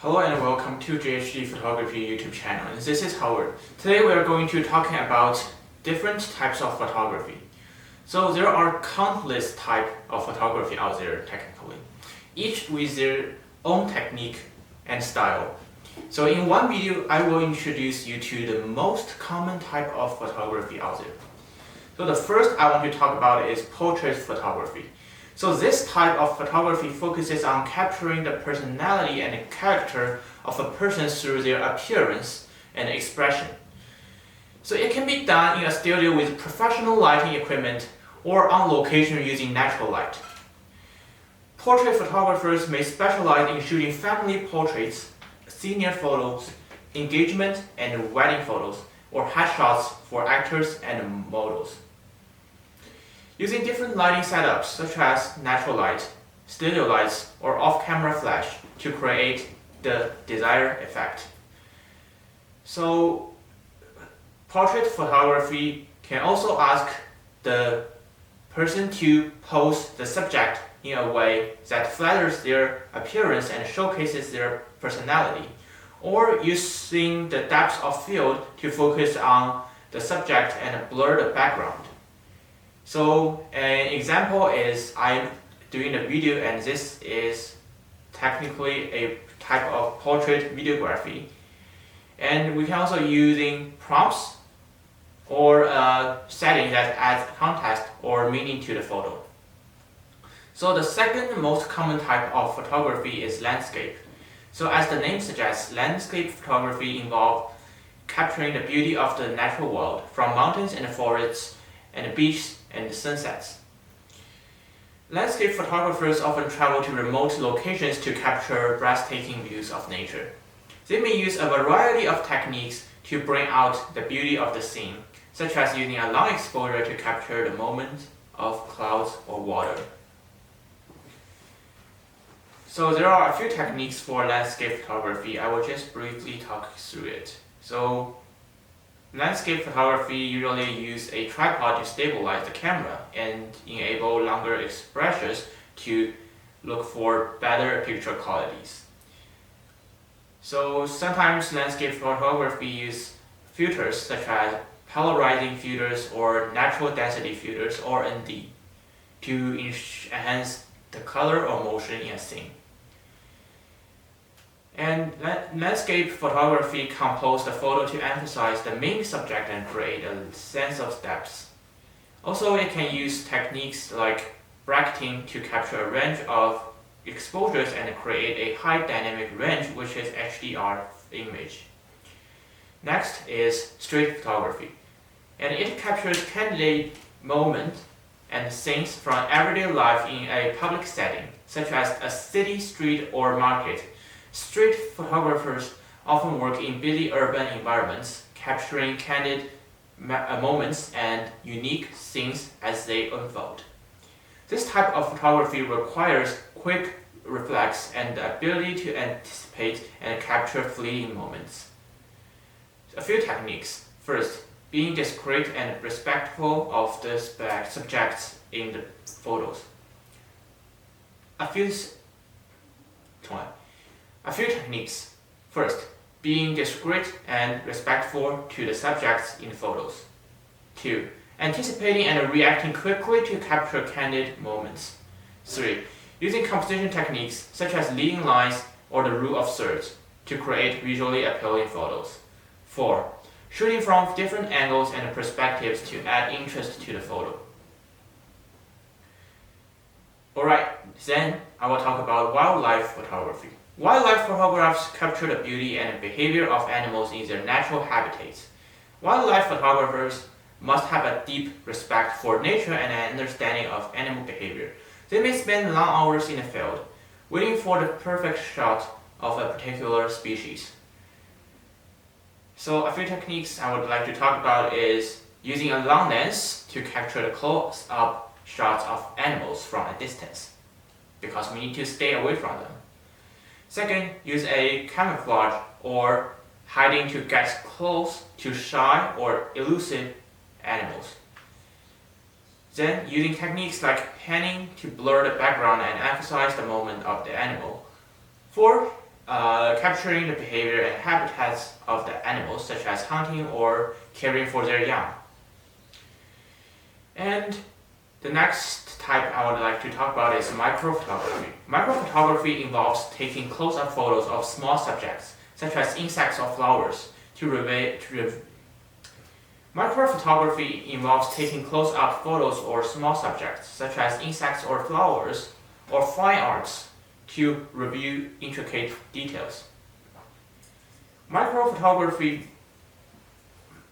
Hello and welcome to JHD Photography YouTube channel. This is Howard. Today we are going to talking about different types of photography. So there are countless types of photography out there technically, each with their own technique and style. So in one video I will introduce you to the most common type of photography out there. So the first I want to talk about is portrait photography. So this type of photography focuses on capturing the personality and the character of a person through their appearance and expression. So it can be done in a studio with professional lighting equipment or on location using natural light. Portrait photographers may specialize in shooting family portraits, senior photos, engagement and wedding photos, or headshots for actors and models. Using different lighting setups such as natural light, studio lights, or off-camera flash to create the desired effect. So, portrait photography can also ask the person to pose the subject in a way that flatters their appearance and showcases their personality, or using the depth of field to focus on the subject and blur the background. So an example is I'm doing a video, and this is technically a type of portrait videography. And we can also using prompts or a setting that adds context or meaning to the photo. So the second most common type of photography is landscape. So as the name suggests, landscape photography involves capturing the beauty of the natural world from mountains and forests and beaches and sunsets. Landscape photographers often travel to remote locations to capture breathtaking views of nature. They may use a variety of techniques to bring out the beauty of the scene, such as using a long exposure to capture the moment of clouds or water. So there are a few techniques for landscape photography. I will just briefly talk through it. So landscape photography usually use a tripod to stabilize the camera and enable longer expressions to look for better picture qualities. So sometimes landscape photography use filters such as polarizing filters or natural density filters or ND to enhance the color or motion in a scene. And landscape photography compose the photo to emphasize the main subject and create a sense of depth. Also, it can use techniques like bracketing to capture a range of exposures and create a high dynamic range, which is HDR image. Next is street photography, and it captures candid moments and scenes from everyday life in a public setting, such as a city, street, or market. Street photographers often work in busy urban environments, capturing candid moments and unique scenes as they unfold. This type of photography requires quick reflex and the ability to anticipate and capture fleeting moments. A few techniques. First, being discreet and respectful of the subjects in the photos. A few techniques. First, being discreet and respectful to the subjects in the photos. 2. Anticipating and reacting quickly to capture candid moments. 3. Using composition techniques such as leading lines or the rule of thirds to create visually appealing photos. 4. Shooting from different angles and perspectives to add interest to the photo. Alright, then I will talk about wildlife photography. Wildlife photographs capture the beauty and behavior of animals in their natural habitats. Wildlife photographers must have a deep respect for nature and an understanding of animal behavior. They may spend long hours in the field, waiting for the perfect shot of a particular species. So a few techniques I would like to talk about is using a long lens to capture the close-up shots of animals from a distance, because we need to stay away from them. Second, use a camouflage or hiding to get close to shy or elusive animals. Then, using techniques like panning to blur the background and emphasize the moment of the animal. 4. capturing the behavior and habitats of the animals, such as hunting or caring for their young. And the next type I would like to talk about is microphotography. Microphotography involves taking close-up photos of small subjects, such as insects or flowers, Microphotography involves taking close-up photos or small subjects, such as insects or flowers, or fine arts, to review intricate details. Microphotography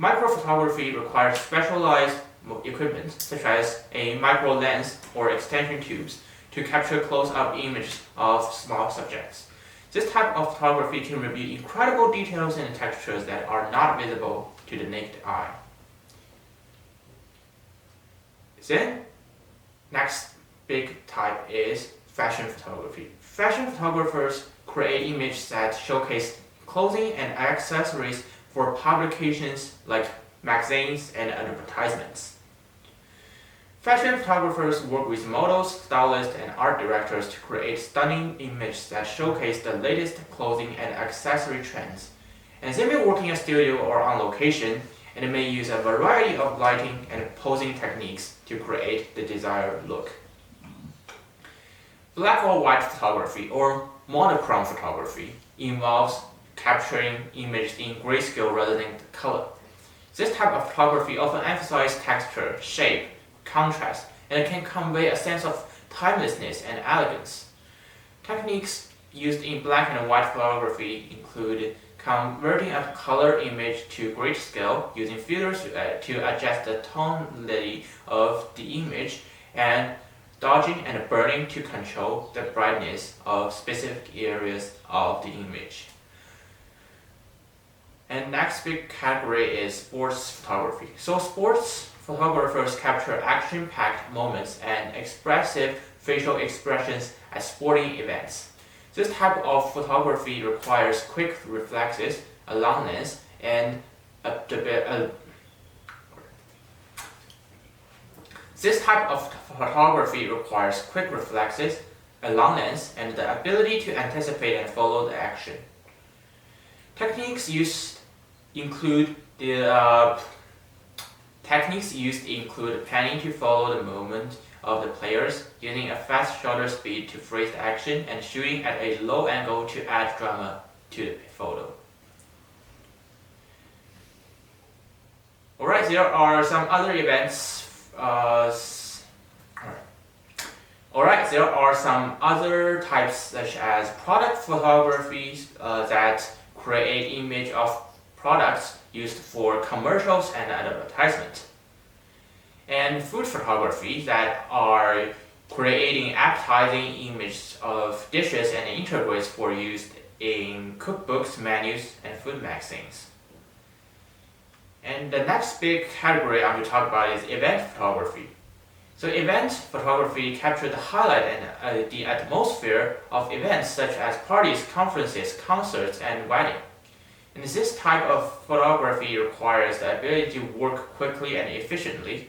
requires specialized equipment, such as a micro lens or extension tubes, to capture close-up images of small subjects. This type of photography can reveal incredible details and textures that are not visible to the naked eye. Then, next big type is fashion photography. Fashion photographers create images that showcase clothing and accessories for publications like magazines and advertisements. Fashion photographers work with models, stylists, and art directors to create stunning images that showcase the latest clothing and accessory trends. And they may work in a studio or on location, and may use a variety of lighting and posing techniques to create the desired look. Black or white photography, or monochrome photography, involves capturing images in grayscale rather than color. This type of photography often emphasizes texture, shape, contrast, and can convey a sense of timelessness and elegance. Techniques used in black and white photography include converting a color image to grayscale using filters to adjust the tonality of the image, and dodging and burning to control the brightness of specific areas of the image. And next big category is sports photography. So sports photographers capture action-packed moments and expressive facial expressions at sporting events. This type of photography requires quick reflexes, a long lens, and the ability to anticipate and follow the action. Techniques used include panning to follow the movement of the players, using a fast shutter speed to freeze the action, and shooting at a low angle to add drama to the photo. Alright, there are some other types, such as product photography that create image of products used for commercials and advertisement, and food photography that are creating appetizing images of dishes and integrates for use in cookbooks, menus, and food magazines. And the next big category I'm going to talk about is event photography. So event photography captures the highlight and the atmosphere of events such as parties, conferences, concerts, and weddings. And this type of photography requires the ability to work quickly and efficiently.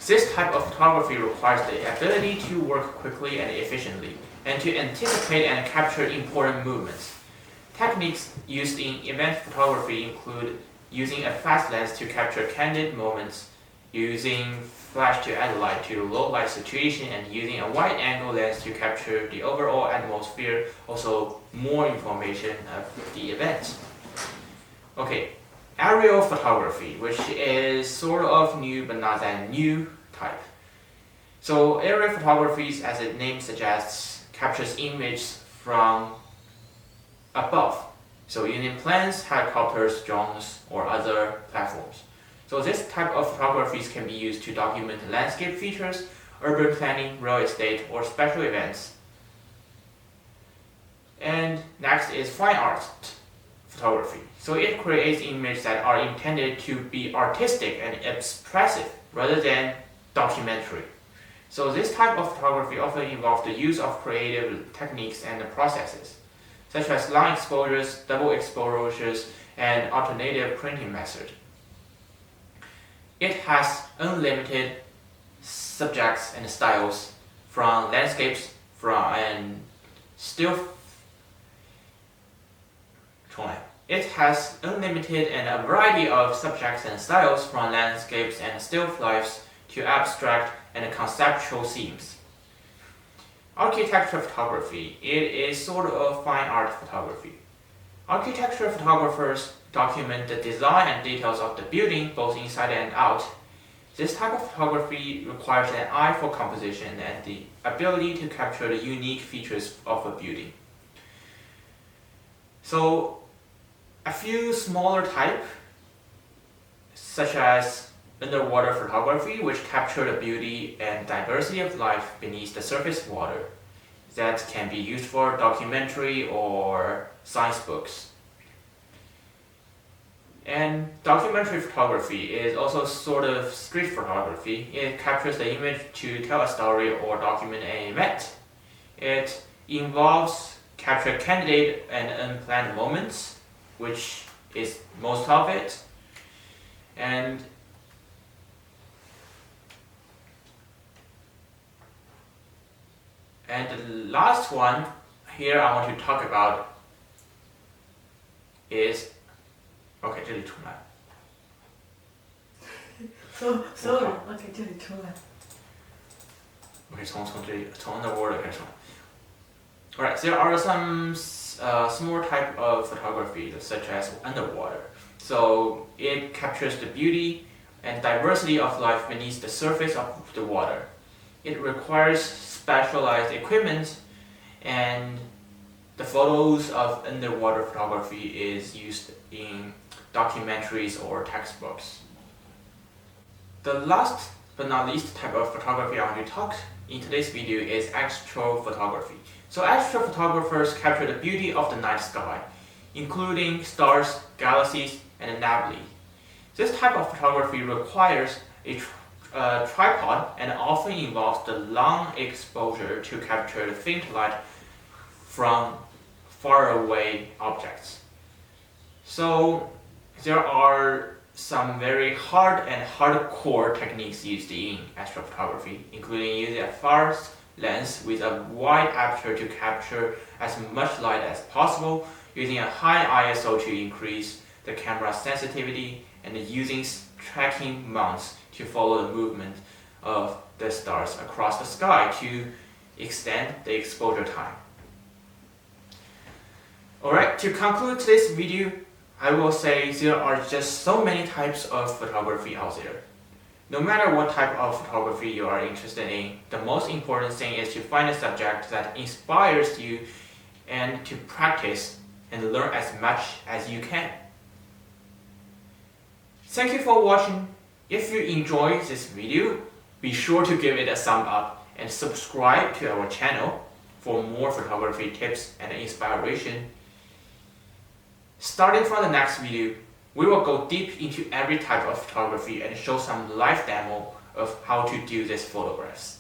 This type of photography requires the ability to work quickly and efficiently, and to anticipate and capture important movements. Techniques used in event photography include using a fast lens to capture candid moments, using flash to add light to low light situation, and using a wide angle lens to capture the overall atmosphere, also more information of the event. Okay, aerial photography, which is sort of new but not that new type. So aerial photography, as its name suggests, captures images from above. So using planes, helicopters, drones, or other platforms. So this type of photographies can be used to document landscape features, urban planning, real estate, or special events. And next is fine art photography. So it creates images that are intended to be artistic and expressive rather than documentary. So this type of photography often involves the use of creative techniques and processes, such as long exposures, double exposures, and alternative printing method. It has unlimited subjects and styles, from landscapes, and still. It has unlimited and a variety of subjects and styles, from landscapes and still lifes to abstract and conceptual themes. Architecture photography, it is sort of fine art photography. Architecture photographers document the design and details of the building, both inside and out. This type of photography requires an eye for composition and the ability to capture the unique features of a building. So, a few smaller types, such as underwater photography, which capture the beauty and diversity of life beneath the surface water, that can be used for documentary or science books. And documentary photography is also sort of street photography. It captures the image to tell a story or document an event. It involves capture candid and unplanned moments, which is most of it. And the last one here I want to talk about is OK 这里出来 sorry OK 这里出来 OK 从 underwater 开始 Alright, there are some small type of photography such as underwater. So it captures the beauty and diversity of life beneath the surface of the water. It requires specialized equipment, and the photos of underwater photography is used in documentaries or textbooks. The last but not least type of photography I want to talk in today's video is astrophotography. So astrophotographers capture the beauty of the night sky, including stars, galaxies, and nebulae. This type of photography requires a tripod and often involves the long exposure to capture the faint light from faraway objects. So there are some very hard and hardcore techniques used in astrophotography, including using a fast lens with a wide aperture to capture as much light as possible, using a high ISO to increase the camera's sensitivity, and using tracking mounts to follow the movement of the stars across the sky to extend the exposure time. Alright, to conclude today's video, I will say there are just so many types of photography out there. No matter what type of photography you are interested in, the most important thing is to find a subject that inspires you and to practice and learn as much as you can. Thank you for watching. If you enjoyed this video, be sure to give it a thumb up and subscribe to our channel for more photography tips and inspiration. Starting from the next video, we will go deep into every type of photography and show some live demo of how to do these photographs.